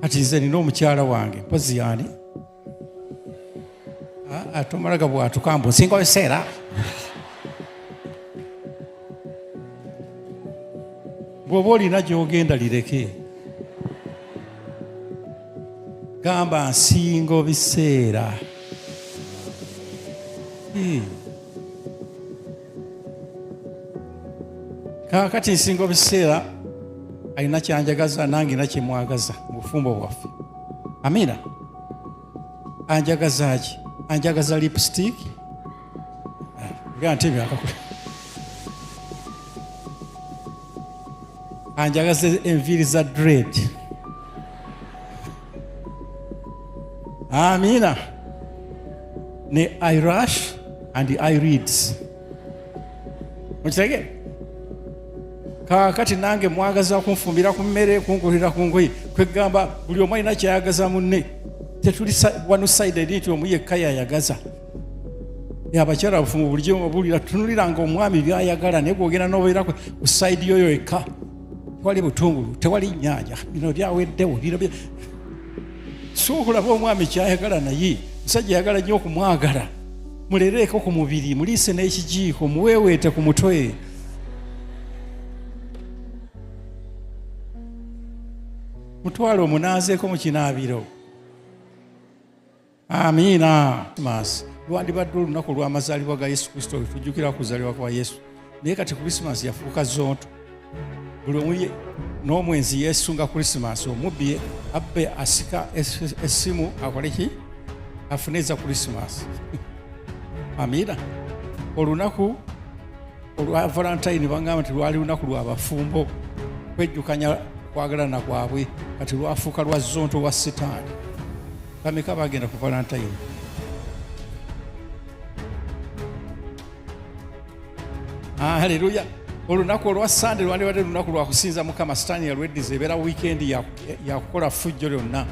kati nze nina omukyala wange mpozi yani atomalaga bwatukambu nsinga ebiseera bw'oba olina gy'ogenda lireke gamba nsinga biseera kakati nsinga biseera alina kyanjagaza nange nakimwagaza mu bufumbo bwaffe. Amina. Anjagaza ki? Anjagaza lipstick ganti byakakula anjagaza enviiri za dread. Amina. Ne eyelash and eyelids. Mukirege? Kakati nange mwagaza kunfumbira ku mmere kunkulira ku ngoye kwegamba buli omu alina kyayagaza munne. Tetuli one sided nti omu yekka yayagaza. Abakyala bafumu bulijjo obulira tunuliranga omwami byayagala naye bwogenda n'obeera ku side yoyo ekka tewali butungulu tewali nnyanja bino byaweddewo sookulaba omwami kyayagala naye musajja yagala nnyo okumwagala mulereeko ku mubiri muliise n'ekijiiko muweeweete ku mutwe. Mutwale omunaazeeko mu kinaabiro. Amiina. Lwandibadde olunaku lw'amazaalibwa ga Yesu Kristo tujjukira kuzaalibwa kwa Yesu naye kati Krismasi yafuuka zonto. Buli omu n'omwenzi yeesunga Krismasi omubbi abbe asika essimu akole ki afune eza Krismasi. Amiina. Olunaku olwa Valentine bangamba nti lwali lunaku lw'abafumbo kwejjukanya kwagalana kwabwe kati lwafuuka lwa zonto wa Setaani. Bameka bagenda ku Valentine? Haleluya. Olunaku olwa Sande lwandibadde lunaku lwa kusinza Mukama. Setaani yalweddiza ebeera wiikendi ya kukola fujjo lyonna.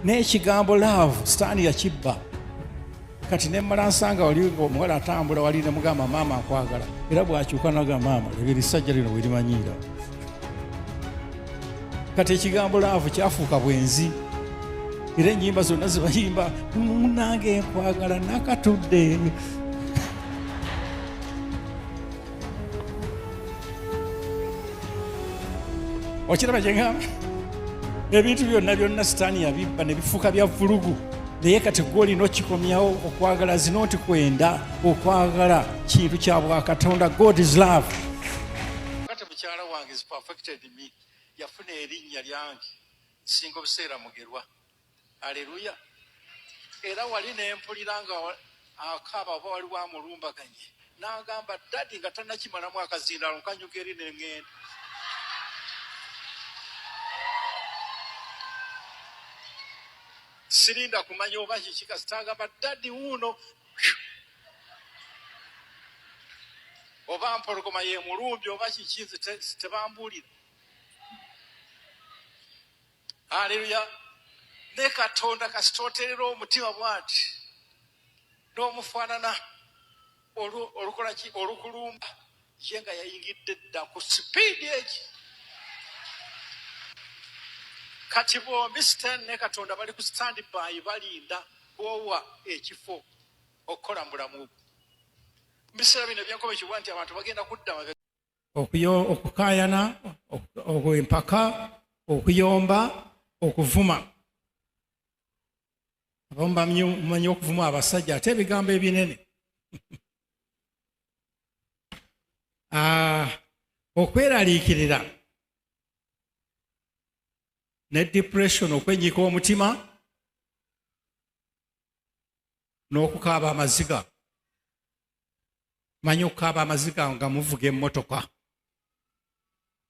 N'ekigambo love Setaani yakibba. Kati ne mmala nsanga wali omuwala atambula wali ne mugamba maama nkwagala era bw'akyuka n'agamba maama ebyo essajja lino bwe limanyiira. Kati ekigambo love kyafuuka bwenzi era ennyimba zonna zibayimba nange nkwagala nakatudde. Okiraba gye ngamba ebintu byonna Setaani yabibba ne bifuuka bya vulugu naye kati gwe olina okikomyawo okwagala zino nti kwenda okwagala kintu kya bwakatonda. God is love. Kati mukyala wange is perfected me yafuna erinnya lyange nsinga obuseera mugerwa. Haleluya. Era wali nempulira nga akaaba oba wali wamulumbaganye n'agamba dadi nga tannakimalamu akazindalo nkanyuga eri neŋŋenda. Sirinda kumanya oba kiki kasita agamba dadi wuuno oba mpologoma ye mulumbi oba kiki tebambuulira. Haleluya. Ne Katonda kasita oteerera omutima bw'ati n'omufaanana olukola ki olukulumba ye nga yayingidde dda ku sipiidi eki. Kati bombi Setaani ne Katonda bali ku stand by balinda kwowa ekifo okukola mu bulamu bwo. Mu biseera bino byenkoba ekibwa nti abantu bagenda kudda okukaayana empaka okuyomba okuvuma. Abamu bamanyi okuvuma abasajja ate ebigambo ebinene. Okweraliikirira ne depression okwennyika omutima n'okukaaba amaziga. Manyi okukaaba amaziga nga muvuga emmotoka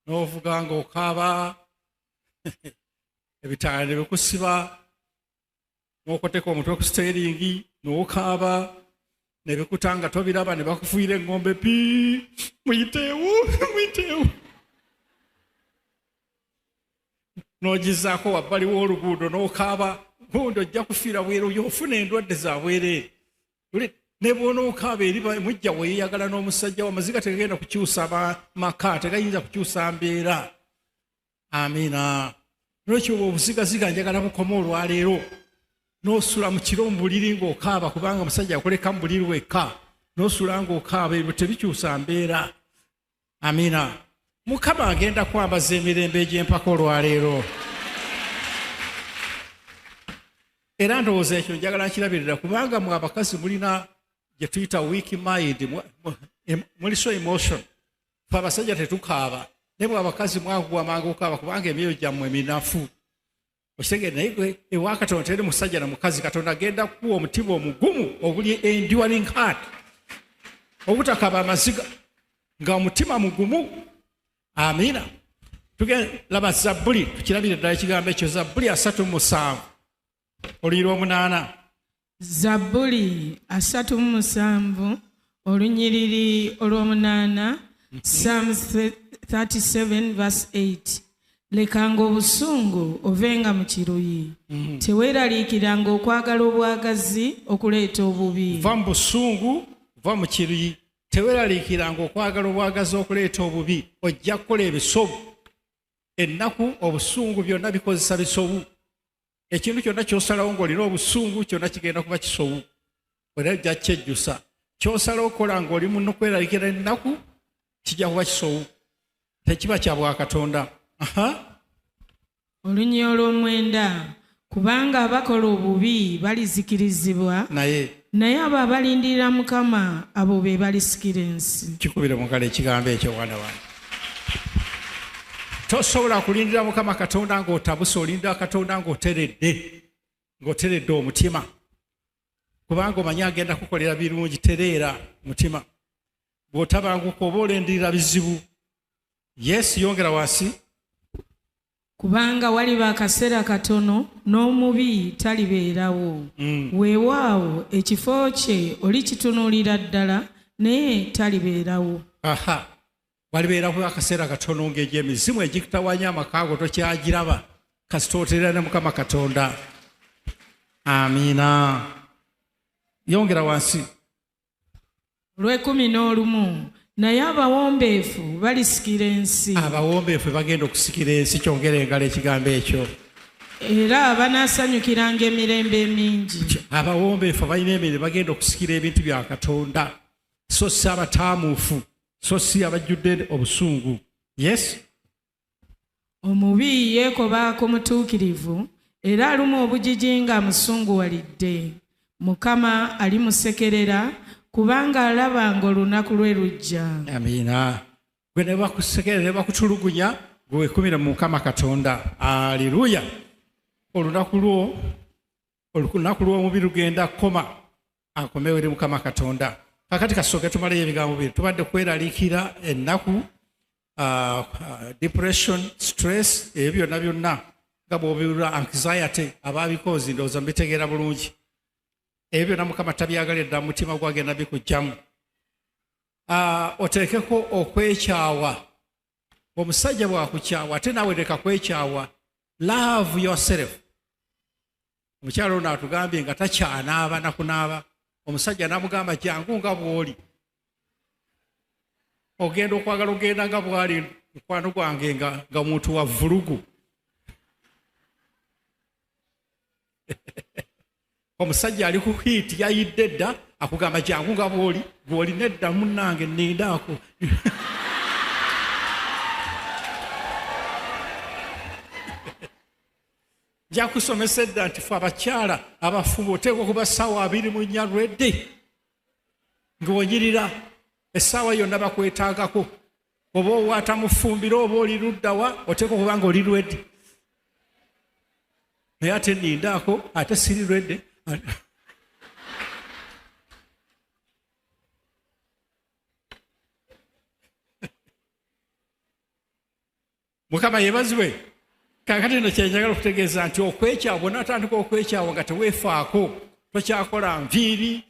n'ovuga nga okaaba ebitaala ne bikusiba n'okoteka omutwe ku steeringi n'okaaba ne bikutanga tobiraba ne bakufuuyira eŋŋombe pii muyiteewo muyiteewo n'ogizaako wabbali w'oluguudo n'okaaba gundi ojja kufiira bweru ofuna endwadde za bwereere. Ne bw'onookaaba eri mujja weeyagala n'omusajja wo amaziga tegagenda kukyusa maka tegayinza kukyusa mbeera. Amiina. Nolwekyo obuzigaziga njagala bukoma olwaleero n'osula mu kiro mu buliri ng'okaaba kubanga omusajja akoleka mu buliri wekka n'osula ng'okaaba ebyo tebikyusa mbeera. Amina. Mukama agenda kwambaza emirembe egy'empaka olwaleero. Era ndowooza ekyo njagala nkirabirira kubanga mwe abakazi mulina gye tuyita weak mind, muli so emotion. Ffe abasajja tetukaaba. Naye mwe abakazi mwakuwa mangu okaaba kubanga emyoyo gyammwe minafu. Okitegeera naye gwe ewa Katonda teri musajja na mukazi. Katonda agenda kuwa omutima omugumu oguli enduring heart. Obutakaaba amaziga nga omutima mugumu. Amina. Laba Zabbuli tukirabire ddala ekigambo ekyo. Zabbuli 37 olunyiriri 8. Zabbuli 37 olunyiriri 8. Psalms 37 verse 8. Lekanga obusungu ovenga mu kiruyi. Teweeraliikiranga okwagala obwagazi okuleeta obubi. Va mu busungu, va mu kiruyi. Teweeraliikiranga okwagala obwagazi okuleeta obubi. Ojja kukola ebisobu. Ennaku obusungu byonna bikozesa bisobu. Ekintu kyonna ky'osalawo ng'olina obusungu kyonna kigenda kuba kisobu. Era ojja kyejjusa. Ky'osalawo okukola ng'oli munno kweraliikira ennaku kijja kuba kisobu. Tekiba kya bwa Katonda. Olunyiriri olw'omwenda. Kubanga abakola obubi balizikirizibwa, naye abo abalindirira Mukama abo be balisikira ensi. Kikubire mukala ekigambo ekyo wana wange. Tosobola kulindira Mukama Katonda ng'otabuse, olindira Katonda ng'oteredde omutima. Kubanga omanyi agenda kukolera birungi. Tereera mutima. Bw'otabanguka oba olendirira bizibu. Yesu yongera wansi. Kubanga waliba akaseera katono n'omubi talibeerawo. Weewaawo ekifo kye olikitunuulira ddala naye talibeerawo. Walibeerawo akaseera katono ng'egy'emizimu egikutawanya amaka go tokyagiraba kasita oteerera ne Mukama Katonda. Amiina. Yongera wansi. 11. Naye abawombeefu balisikira ensi. Abawombeefu bagenda okusikira ensi. Kyongera engalo ekigambo ekyo. Era banaasanyukiranga emirembe emingi. Abawombeefu abalina emirembe bagenda okusikira ebintu bya Katonda. So si abataamuufu, so si abajjudde obusungu. Yes. Omubi yeekoba ku mutuukirivu era aluma obujiji nga amusunguwalidde. Mukama alimusekerera kubanga alaba ng'olunaku lwe lujja. Amiina. Gwe ne bakusekerera ne bakutulugunya gwe weekumire mu Mukama Katonda. Aleluya. Olunaku lw'omubi lugenda kukoma. Akomewo eri Mukama Katonda. Kakati kasooke tumaleyo ebigambo bibiri. Tubadde kweraliikira ennaku, depression, stress, ebyo byonna byonna nga bw'obiwulira, anxiety, abaabikozi ndowooza mbitegeera bulungi. Ebyo byonna Mukama tabyagalira mu mutima gwagenda bikuggyamu. Oteekeko okwekyawa. Omusajja bw'akukyawa ate naawe leka kwekyawa. Love yourself. Omukyala ono atugambye nga takyanaaba nakunaaba. Omusajja n'amugamba jangu nga bw'oli. Ogenda okwagala ogenda nga bw'ali mukwano gwange nga muntu wa vulugu. Omusajja ali ku hiiti yayidde dda akugamba jangu nga bw'oli. Bw'oli nedda munnange nnindaako. Nja kusomesa edda nti fe abakyala abafumu oteekwa okuba essaawa 24 ready ng'onyirira. Essaawa yonna bakwetaagako. Oba owaata mu ffumbiro oba oli luddawa oteekwa okuba nga oli ready. Naye ate nnindaako ate siri ready. Mukama yeebazibwe. Kakati nno kyenjagala okutegeeza nti okwekyawa, bw'onaatandika okwekyawa nga teweefaako, tokyakola nviiri,